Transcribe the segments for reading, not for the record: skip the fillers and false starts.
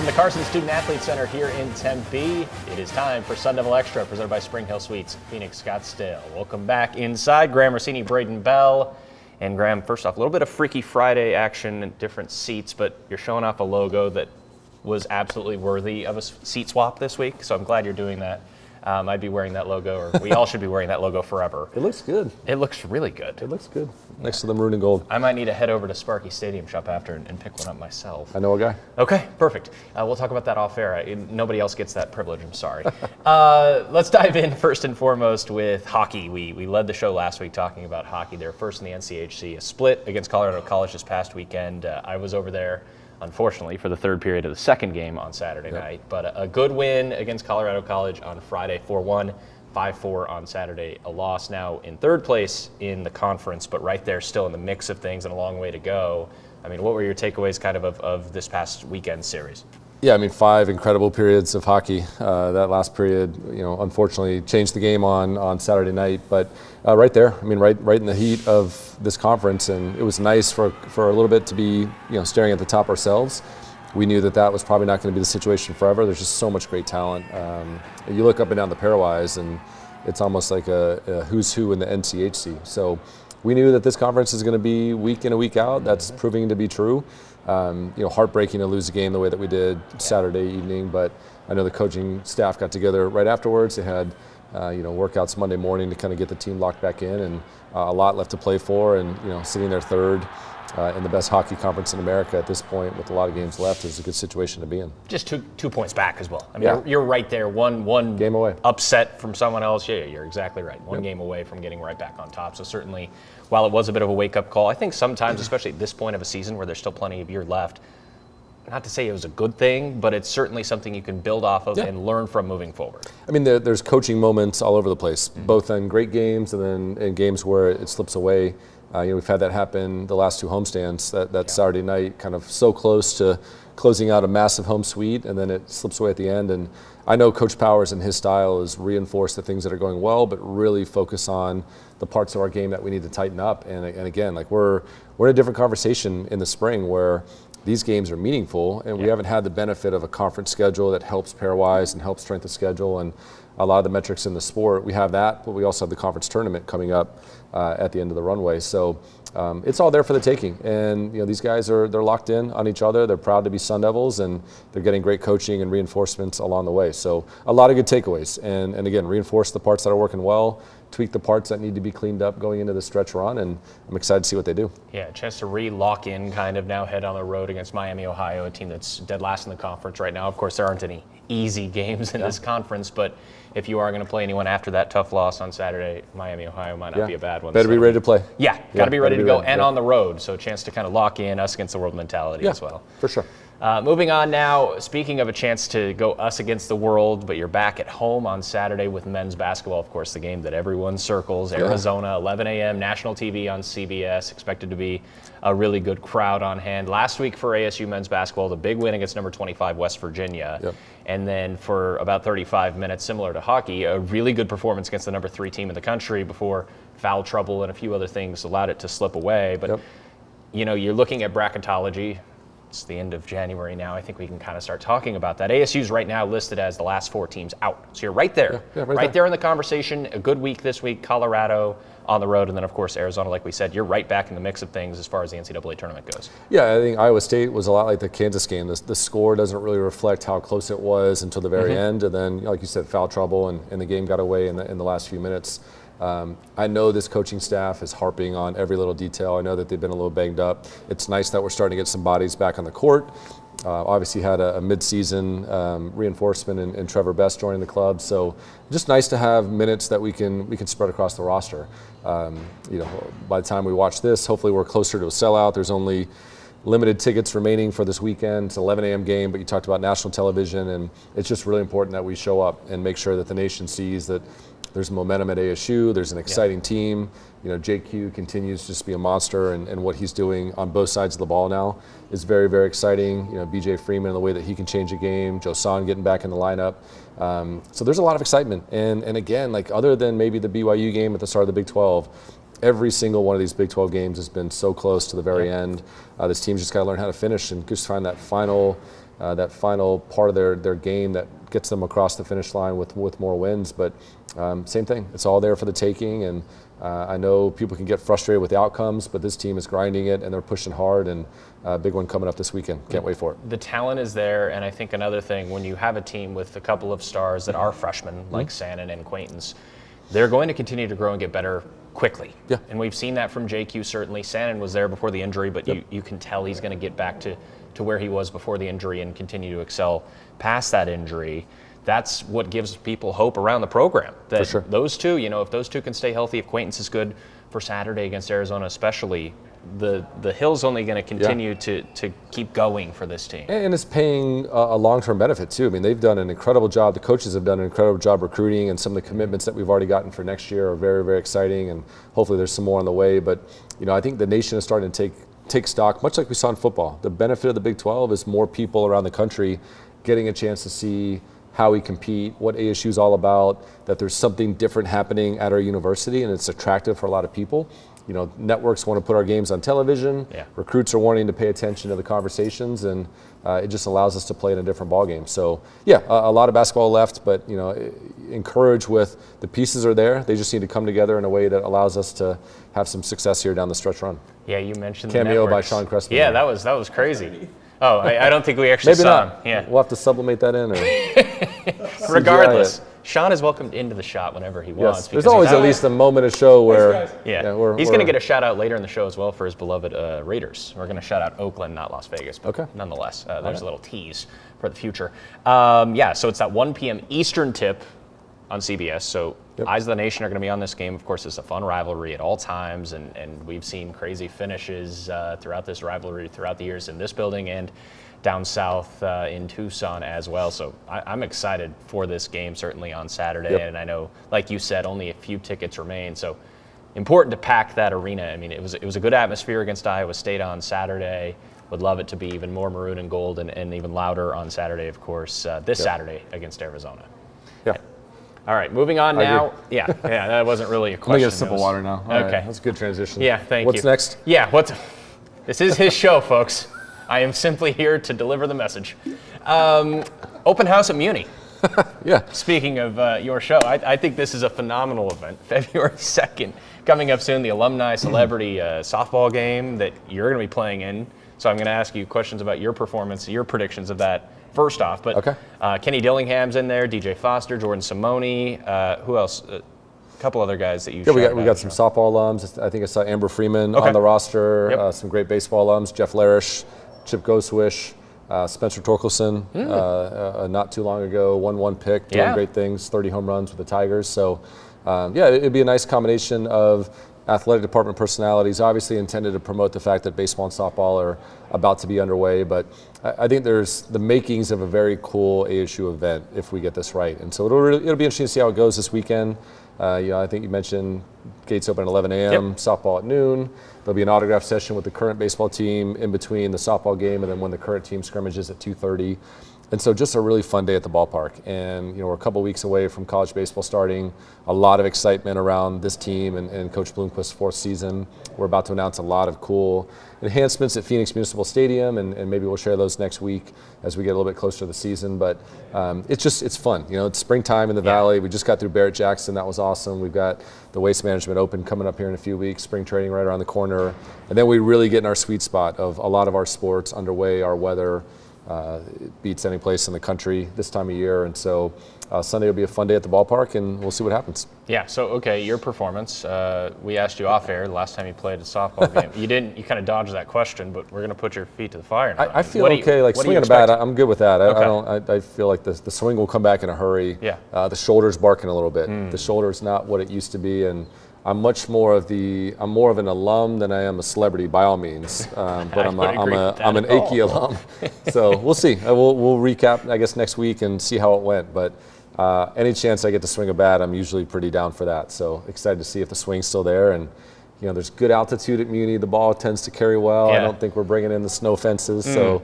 the Carson Student Athlete Center here in Tempe. It is time for Sun Devil Extra, presented by Spring Hill Suites, Phoenix, Scottsdale. Welcome back inside. Graham Rossini, Braden Bell. And Graham, first off, a little bit of Freaky Friday action in different seats, but you're showing off a logo that was absolutely worthy of a seat swap this week, so I'm glad you're doing that. I'd be wearing that logo, or we all should be wearing that logo forever. It looks good. It looks really good. It looks good. Next to the maroon and gold. I might need to head over to Sparky Stadium Shop after and pick one up myself. I know a guy. Okay, perfect. We'll talk about that off air. Nobody else gets that privilege, I'm sorry. Let's dive in first and foremost with hockey. We led the show last week talking about hockey. They're first in the NCHC, a split against Colorado College this past weekend. I was over there, unfortunately, for the third period of the second game on Saturday night. But a good win against Colorado College on Friday, 4-1, 5-4 on Saturday. A loss now in third place in the conference, but right there still in the mix of things and a long way to go. I mean, what were your takeaways kind of this past weekend series? Yeah, I mean, 5 incredible periods of hockey. That last period, unfortunately changed the game on Saturday night. But right there, I mean, right in the heat of this conference, and it was nice for a little bit to be, staring at the top ourselves. We knew that was probably not going to be the situation forever. There's just so much great talent. You look up and down the pairwise, and it's almost like a who's who in the NCHC. So we knew that this conference is going to be week in and week out. That's proving to be true. Heartbreaking to lose a game the way that we did Saturday evening, but I know the coaching staff got together right afterwards. They had, workouts Monday morning to kind of get the team locked back in, and a lot left to play for. And sitting there third in the best hockey conference in America at this point, with a lot of games left, is a good situation to be in. Just two points back as well. I mean, you're right there. One game away. Upset from someone else. Yeah, you're exactly right. One game away from getting right back on top. So certainly, while it was a bit of a wake-up call, I think sometimes, especially at this point of a season where there's still plenty of year left, not to say it was a good thing, but it's certainly something you can build off of and learn from moving forward. I mean, there's coaching moments all over the place, both in great games and then in games where it slips away. We've had that happen the last 2 homestands, that Saturday night, kind of so close to closing out a massive home sweep, and then it slips away at the end. And I know Coach Powers and his style is reinforce the things that are going well, but really focus on the parts of our game that we need to tighten up. And again, like we're in a different conversation in the spring where these games are meaningful, and we haven't had the benefit of a conference schedule that helps pairwise and helps strength of schedule and a lot of the metrics in the sport. We have that, but we also have the conference tournament coming up at the end of the runway. So it's all there for the taking. And these guys they're locked in on each other. They're proud to be Sun Devils, and they're getting great coaching and reinforcements along the way. So a lot of good takeaways. And again, reinforce the parts that are working well, tweak the parts that need to be cleaned up going into the stretch run, and I'm excited to see what they do. Yeah, a chance to re-lock in, kind of now head on the road against Miami, Ohio, a team that's dead last in the conference right now. Of course, there aren't any easy games in this conference, but if you are going to play anyone after that tough loss on Saturday, Miami, Ohio might not be a bad one. Better be ready to play. Yeah, got to be ready to go, and on the road, so a chance to kind of lock in us against the world mentality as well. For sure. Moving on now, speaking of a chance to go us against the world, but you're back at home on Saturday with men's basketball, of course, the game that everyone circles, Arizona, 11 a.m., national TV on CBS, expected to be a really good crowd on hand. Last week for ASU men's basketball, the big win against number 25 West Virginia. And then for about 35 minutes, similar to hockey, a really good performance against the number 3 team in the country before foul trouble and a few other things allowed it to slip away. But, you're looking at bracketology. It's the end of January now. I think we can kind of start talking about that. ASU's right now listed as the last 4 teams out. So you're right there. Right there in the conversation. A good week this week. Colorado on the road. And then, of course, Arizona, like we said, you're right back in the mix of things as far as the NCAA tournament goes. Yeah, I think Iowa State was a lot like the Kansas game. The score doesn't really reflect how close it was until the very end. And then, like you said, foul trouble, and the game got away in the last few minutes. I know this coaching staff is harping on every little detail. I know that they've been a little banged up. It's nice that we're starting to get some bodies back on the court. Obviously had a mid-season reinforcement in Trevor Best joining the club. So just nice to have minutes that we can spread across the roster. By the time we watch this, hopefully we're closer to a sellout. There's only limited tickets remaining for this weekend. It's an 11 a.m. game, but you talked about national television, and it's just really important that we show up and make sure that the nation sees that there's momentum at ASU. There's an exciting team. JQ continues to just be a monster, and what he's doing on both sides of the ball now is very, very exciting. BJ Freeman, the way that he can change a game, Joe Son getting back in the lineup. So there's a lot of excitement. And again, like other than maybe the BYU game at the start of the Big 12, every single one of these Big 12 games has been so close to the very end. This team's just got to learn how to finish and just find that final that final part of their game that gets them across the finish line with more wins. But same thing, it's all there for the taking. And I know people can get frustrated with the outcomes, but this team is grinding it and they're pushing hard, and a big one coming up this weekend. Can't wait for it. The talent is there, and I think another thing, when you have a team with a couple of stars that are freshmen, like Sannon and Quaintance, they're going to continue to grow and get better quickly. Yeah. And we've seen that from JQ, certainly. Sannon was there before the injury, but you can tell he's going to get back to where he was before the injury and continue to excel past that injury. That's what gives people hope around the program. That For sure. Those two, if those two can stay healthy, if Quaintance is good for Saturday against Arizona especially, the hill's only going to continue to keep going for this team. And it's paying a long-term benefit too. I mean, they've done an incredible job. The coaches have done an incredible job recruiting, and some of the commitments that we've already gotten for next year are very, very exciting, and hopefully there's some more on the way. But, I think the nation is starting to take stock, much like we saw in football. The benefit of the Big 12 is more people around the country getting a chance to see how we compete, what ASU is all about, that there's something different happening at our university, and it's attractive for a lot of people. Networks want to put our games on television. Yeah. Recruits are wanting to pay attention to the conversations, and it just allows us to play in a different ballgame. So, yeah, a lot of basketball left, but, encouraged with the pieces are there. They just need to come together in a way that allows us to have some success here down the stretch run. Yeah, you mentioned Cameo the by networks. Sean Crespin. Yeah, that was crazy. Oh, I don't think we actually Maybe saw not. him. Yeah. We'll have to sublimate that in. Or Regardless, Sean is welcomed into the shot whenever he wants. Yes, there's always at least a moment of show where he's going to get a shout out later in the show as well for his beloved Raiders. We're going to shout out Oakland, not Las Vegas, but nonetheless, there's a little tease for the future. So it's that 1 p.m. Eastern tip on CBS. So Eyes of the Nation are going to be on this game. Of course, it's a fun rivalry at all times, and we've seen crazy finishes throughout this rivalry throughout the years in this building and down south in Tucson as well. So I'm excited for this game, certainly on Saturday. And I know, like you said, only a few tickets remain. So important to pack that arena. I mean, it was a good atmosphere against Iowa State on Saturday. Would love it to be even more maroon and gold and even louder on Saturday, of course, this Saturday against Arizona. Yeah. All right, moving on now. Yeah, that wasn't really a question. I'm going to get a sip of water now. Okay. Right, that's a good transition. Yeah, thank you. What's next? Yeah, this is his show, folks. I am simply here to deliver the message. Open house at Muni. Yeah. Speaking of your show, I think this is a phenomenal event. February 2nd, coming up soon, the alumni celebrity softball game that you're going to be playing in. So I'm going to ask you questions about your performance, your predictions of that first off. But Kenny Dillingham's in there, DJ Foster, Jordan Simone. Who else? A couple other guys that you we got some softball alums. I think I saw Amber Freeman on the roster. Some great baseball alums. Jeff Larish, Chip Goswish, Spencer Torkelson, not too long ago, 1-1 pick, doing great things, 30 home runs with the Tigers. So, it'd be a nice combination of athletic department personalities, obviously intended to promote the fact that baseball and softball are about to be underway. But I think there's the makings of a very cool ASU event if we get this right. And so it'll be interesting to see how it goes this weekend. I think you mentioned gates open at 11 a.m., softball at noon. There'll be an autograph session with the current baseball team in between the softball game and then when the current team scrimmages at 2:30. And so just a really fun day at the ballpark. And, we're a couple weeks away from college baseball starting. A lot of excitement around this team and Coach Bloomquist's fourth season. We're about to announce a lot of cool enhancements at Phoenix Municipal Stadium, and maybe we'll share those next week as we get a little bit closer to the season. But it's fun. It's springtime in the Valley. We just got through Barrett-Jackson. That was awesome. We've got the Waste Management Open coming up here in a few weeks, spring training right around the corner. And then we really get in our sweet spot of a lot of our sports underway, our weather. It beats any place in the country this time of year, and so Sunday will be a fun day at the ballpark, and we'll see what happens. Yeah. So your performance. We asked you off air the last time you played a softball game. You didn't. You kind of dodged that question, but we're going to put your feet to the fire now. I feel okay. Swinging a bat, I'm good with that. I feel like the swing will come back in a hurry. Yeah. The shoulder's barking a little bit. The shoulder's not what it used to be, and I'm more of an alum than I am a celebrity by all means, but I'm an achy alum. So we'll see. We'll recap, I guess, next week and see how it went. But any chance I get to swing a bat, I'm usually pretty down for that. So excited to see if the swing's still there. And there's good altitude at Muni. The ball tends to carry well. I don't think we're bringing in the snow fences. So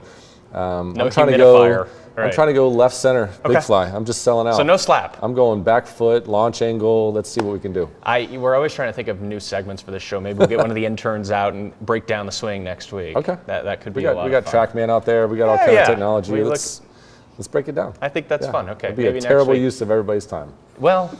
No I'm trying humidifier. I'm trying to go left center, big fly. I'm just selling out. So no slap. I'm going back foot, launch angle. Let's see what we can do. We're always trying to think of new segments for this show. Maybe we'll get one of the interns out and break down the swing next week. Okay. That could be a lot We got of fun. TrackMan out there. We got all kind of technology. Let's break it down. I think that's fun. Okay. It'd be maybe a terrible next week. use of everybody's time. Well,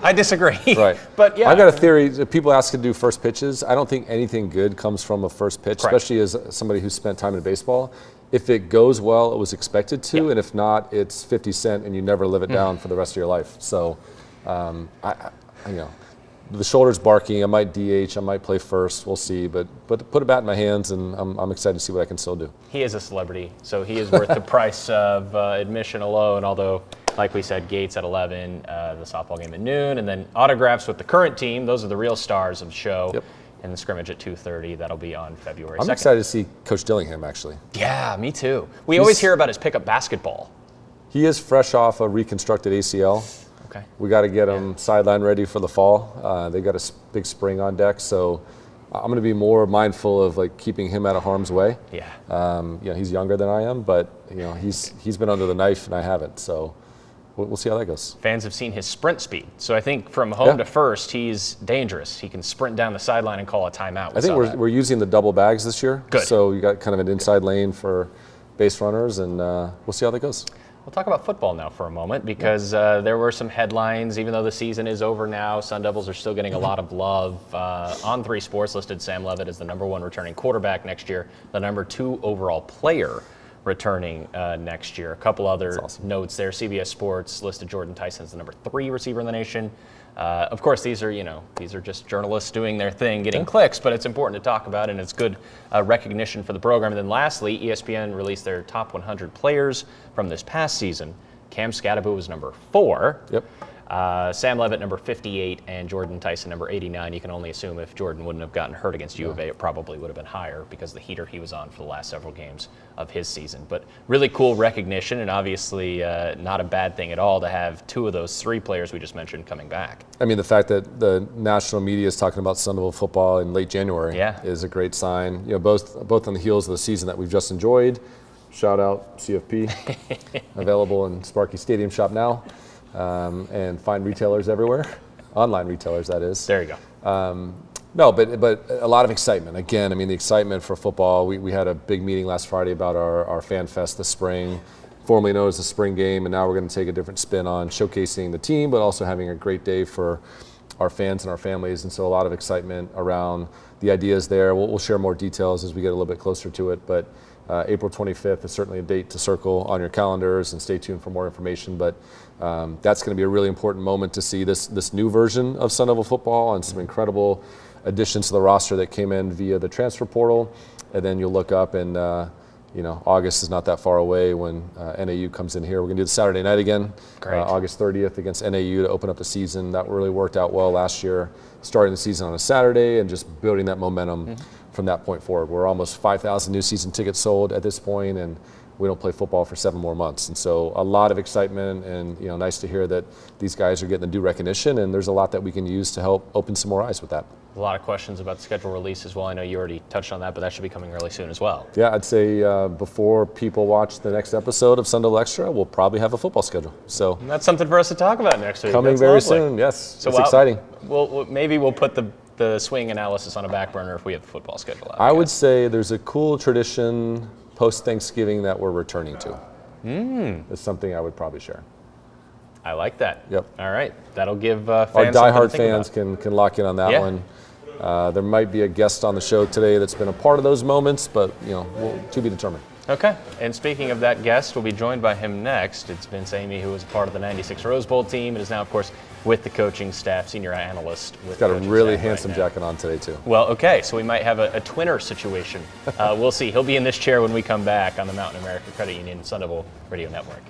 I disagree. Right. But yeah. I've got a theory. People ask to do first pitches. I don't think anything good comes from a first pitch, especially as somebody who's spent time in baseball. If it goes well, it was expected to, and if not, it's 50 cent and you never live it down for the rest of your life. So, the shoulder's barking. I might DH. I might play first. We'll see. But put a bat in my hands, and I'm excited to see what I can still do. He is a celebrity, so he is worth the price of admission alone. Although, like we said, Gates at 11, the softball game at noon, and then autographs with the current team. Those are the real stars of the show. Yep. And the scrimmage at 2:30. That'll be on February 2nd. I'm excited to see Coach Dillingham, actually. Yeah, me too. We always hear about his pickup basketball. He is fresh off a reconstructed ACL. Okay. We got to get him sideline ready for the fall. They got a big spring on deck, so I'm going to be more mindful of keeping him out of harm's way. Yeah. He's younger than I am, but he's been under the knife and I haven't, so we'll see how that goes. Fans have seen his sprint speed, so I think from home to first, he's dangerous. He can sprint down the sideline and call a timeout. I think we're using the double bags this year. Good. So you got kind of an inside lane for base runners, and we'll see how that goes. We'll talk about football now for a moment because there were some headlines. Even though the season is over now, Sun Devils are still getting a lot of love. On 3 Sports listed Sam Levitt as the #1 returning quarterback next year, the #2 overall player returning next year. A couple other notes there. CBS Sports listed Jordan Tyson as the #3 receiver in the nation. Of course, these are just journalists doing their thing, getting clicks, but it's important to talk about, and it's good recognition for the program. And then lastly, ESPN released their top 100 players from this past season. Cam Scadaboo was #4. Yep. Sam Levitt, #58, and Jordan Tyson, #89. You can only assume if Jordan wouldn't have gotten hurt against U of A, it probably would have been higher because of the heater he was on for the last several games of his season. But really cool recognition, and obviously not a bad thing at all to have 2 of those 3 players we just mentioned coming back. I mean, the fact that the national media is talking about Sun Devil football in late January is a great sign. Both on the heels of the season that we've just enjoyed. Shout out CFP, available in Sparky Stadium Shop now. And find retailers everywhere, online retailers, that is. There you go. No, but a lot of excitement. Again, I mean, the excitement for football. We had a big meeting last Friday about our Fan Fest this spring, formerly known as the Spring Game, and now we're going to take a different spin on showcasing the team, but also having a great day for our fans and our families. And so a lot of excitement around the ideas there. We'll share more details as we get a little bit closer to it, but April 25th is certainly a date to circle on your calendars, and stay tuned for more information. But that's going to be a really important moment to see this new version of Sun Devil football and some incredible additions to the roster that came in via the transfer portal. And then you'll look up and August is not that far away when NAU comes in here. We're going to do the Saturday night again, August 30th against NAU to open up the season. That really worked out well last year, starting the season on a Saturday and just building that momentum from that point forward. We're almost 5,000 new season tickets sold at this point, and we don't play football for 7 more months. And so a lot of excitement, and nice to hear that these guys are getting the due recognition, and there's a lot that we can use to help open some more eyes with that. A lot of questions about the schedule release as well. I know you already touched on that, but that should be coming really soon as well. Yeah, I'd say before people watch the next episode of Sun Devil Extra, we'll probably have a football schedule. So and that's something for us to talk about next week. Coming very soon, yes. So it's exciting. Maybe we'll put the swing analysis on a back burner if we have the football schedule out. I would say there's a cool tradition post-Thanksgiving that we're returning to. It's something I would probably share. I like that. Yep. All right. That'll give fans our diehard fans can lock in on that one. There might be a guest on the show today that's been a part of those moments, but to be determined. Okay. And speaking of that guest, we'll be joined by him next. It's Vince Amy, who was a part of the '96 Rose Bowl team and is now, of course, with the coaching staff, senior analyst. He's got a really handsome jacket on today, too. Well, okay. So we might have a twinner situation. We'll see. He'll be in this chair when we come back on the Mountain America Credit Union Sun Devil Radio Network.